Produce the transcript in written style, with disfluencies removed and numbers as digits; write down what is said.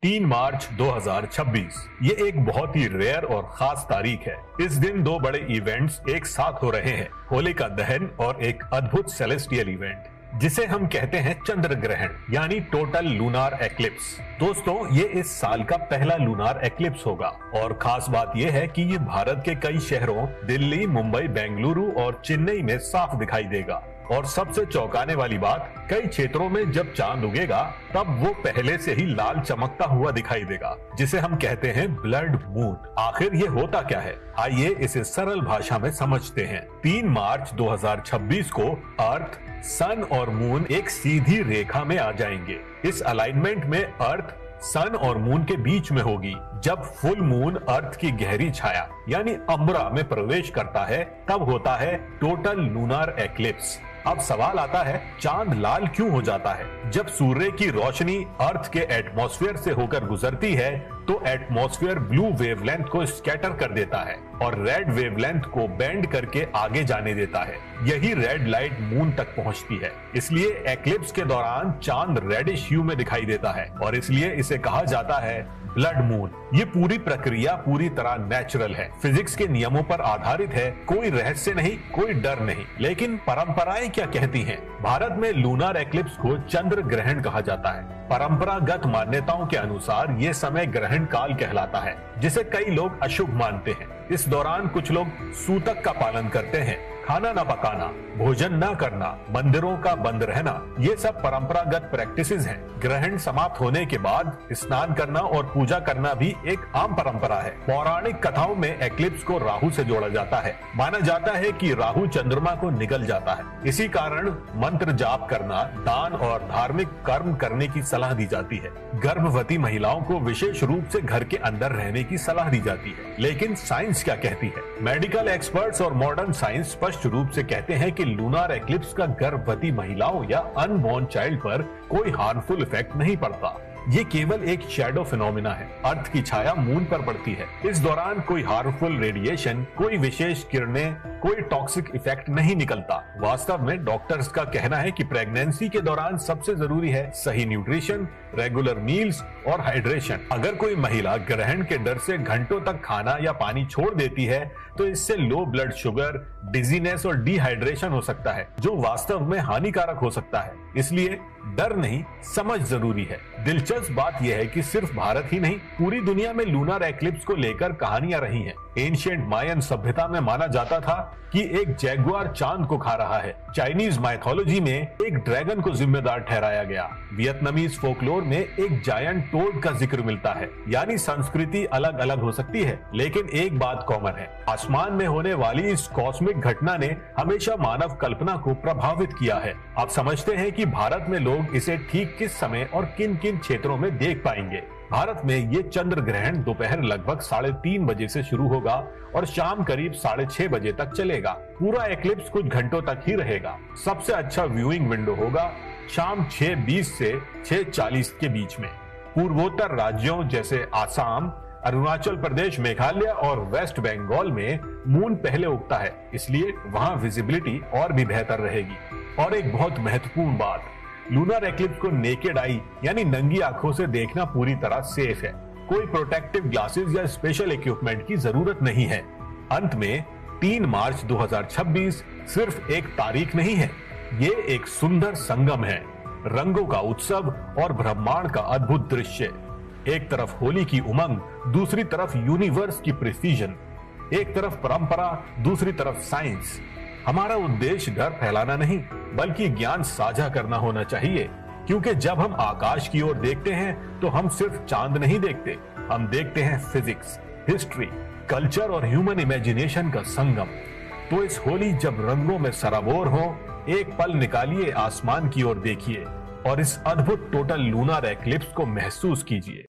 3 मार्च 2026 ये एक बहुत ही रेयर और खास तारीख है। इस दिन दो बड़े इवेंट्स एक साथ हो रहे हैं, होलिका दहन और एक अद्भुत सेलेस्टियल इवेंट जिसे हम कहते हैं चंद्र ग्रहण यानी टोटल लूनार एक्लिप्स। दोस्तों, ये इस साल का पहला लूनार एक्लिप्स होगा और खास बात ये है कि ये भारत के कई शहरों दिल्ली, मुंबई, बेंगलुरु और चेन्नई में साफ दिखाई देगा। और सबसे चौंकाने वाली बात, कई क्षेत्रों में जब चांद उगेगा तब वो पहले से ही लाल चमकता हुआ दिखाई देगा, जिसे हम कहते हैं ब्लड मून। आखिर ये होता क्या है, आइए इसे सरल भाषा में समझते हैं। 3 मार्च 2026 को अर्थ, सन और मून एक सीधी रेखा में आ जाएंगे। इस अलाइनमेंट में अर्थ सन और मून के बीच में होगी। जब फुल मून अर्थ की गहरी छाया यानी अम्बरा में प्रवेश करता है तब होता है टोटल लूनार एक्लिप्स। अब सवाल आता है, चांद लाल क्यों हो जाता है? जब सूर्य की रोशनी अर्थ के एटमॉस्फेयर से होकर गुजरती है तो एटमॉस्फेयर ब्लू वेवलेंथ को स्कैटर कर देता है और रेड वेवलेंथ को बेंड करके आगे जाने देता है। यही रेड लाइट मून तक पहुंचती है। इसलिए एक्लिप्स के दौरान चांद रेडिश ह्यू में दिखाई देता है और इसलिए इसे कहा जाता है ब्लड मून। ये पूरी प्रक्रिया पूरी तरह नेचुरल है, फिजिक्स के नियमों पर आधारित है। कोई रहस्य नहीं, कोई डर नहीं। लेकिन परंपराएं क्या कहती हैं? भारत में लूनार एक्लिप्स को चंद्र ग्रहण कहा जाता है। परंपरागत मान्यताओं के अनुसार ये समय ग्रहण काल कहलाता है, जिसे कई लोग अशुभ मानते हैं। इस दौरान कुछ लोग सूतक का पालन करते हैं, खाना न पकाना, भोजन न करना, मंदिरों का बंद रहना, ये सब परंपरागत प्रैक्टिसेस हैं। ग्रहण समाप्त होने के बाद स्नान करना और पूजा करना भी एक आम परंपरा है। पौराणिक कथाओं में एक्लिप्स को राहु से जोड़ा जाता है। माना जाता है कि राहु चंद्रमा को निगल जाता है। इसी कारण मंत्र जाप करना, दान और धार्मिक कर्म करने की सलाह दी जाती है। गर्भवती महिलाओं को विशेष रूप से घर के अंदर रहने की सलाह दी जाती है। लेकिन साइंस क्या कहती है? मेडिकल एक्सपर्ट्स और मॉडर्न साइंस स्पष्ट रूप से कहते हैं कि लूनार एक्लिप्स का गर्भवती महिलाओं या अनबॉर्न चाइल्ड पर कोई हार्मफुल इफेक्ट नहीं पड़ता। ये केवल एक शैडो फिनोमिना है। अर्थ की छाया मून पर पड़ती है। इस दौरान कोई हार्मफुल रेडिएशन, कोई विशेष किरणें, कोई टॉक्सिक इफेक्ट नहीं निकलता। वास्तव में डॉक्टर्स का कहना है कि प्रेगनेंसी के दौरान सबसे जरूरी है सही न्यूट्रिशन, रेगुलर मील्स और हाइड्रेशन। अगर कोई महिला ग्रहण के डर से घंटों तक खाना या पानी छोड़ देती है तो इससे लो ब्लड शुगर, डिजीनेस और डिहाइड्रेशन हो सकता है, जो वास्तव में हानिकारक हो सकता है। इसलिए डर नहीं, समझ जरूरी है। दिलचस्प बात यह है कि सिर्फ भारत ही नहीं, पूरी दुनिया में लूनार एक्लिप्स को लेकर कहानियां रही हैं। एंशिएंट मायन सभ्यता में माना जाता था कि एक जैगुआर चांद को खा रहा है। चाइनीज माइथोलॉजी में एक ड्रैगन को जिम्मेदार ठहराया गया। वियतनामीज फोकलोर में एक जायंट टोड का जिक्र मिलता है। यानी संस्कृति अलग अलग हो सकती है, लेकिन एक बात कॉमन है। आसमान में होने वाली इस कॉस्मिक घटना ने हमेशा मानव कल्पना को प्रभावित किया है। आप समझते हैं कि भारत में लोग इसे ठीक किस समय और किन किन क्षेत्रों में देख पाएंगे? भारत में ये चंद्र ग्रहण दोपहर लगभग 3:30 बजे से शुरू होगा और शाम करीब 6:30 बजे तक चलेगा। पूरा एक्लिप्स कुछ घंटों तक ही रहेगा। सबसे अच्छा व्यूइंग विंडो होगा शाम 6:20 से 6:40 के बीच में। पूर्वोत्तर राज्यों जैसे आसाम, अरुणाचल प्रदेश, मेघालय और वेस्ट बंगाल में मून पहले उगता है, इसलिए वहां विजिबिलिटी और भी बेहतर रहेगी। और एक बहुत महत्वपूर्ण बात, लूनार एक्लिप्स को नेकेड आई यानी नंगी आंखों से देखना पूरी तरह सेफ है। कोई प्रोटेक्टिव ग्लासेस या स्पेशल इक्विपमेंट की जरूरत नहीं है। अंत में 3 मार्च 2026 सिर्फ एक तारीख नहीं है, ये एक सुंदर संगम है। रंगों का उत्सव और ब्रह्मांड का अद्भुत दृश्य। एक तरफ होली की उमंग, दूसरी तरफ यूनिवर्स की प्रिसीजन। एक तरफ परंपरा, दूसरी तरफ साइंस। हमारा उद्देश्य डर फैलाना नहीं, बल्कि ज्ञान साझा करना होना चाहिए। क्योंकि जब हम आकाश की ओर देखते हैं तो हम सिर्फ चांद नहीं देखते, हम देखते हैं फिजिक्स, हिस्ट्री, कल्चर और ह्यूमन इमेजिनेशन का संगम। तो इस होली जब रंगों में सराबोर हो, एक पल निकालिए, आसमान की ओर देखिए और इस अद्भुत टोटल लूनार एक्लिप्स को महसूस कीजिए।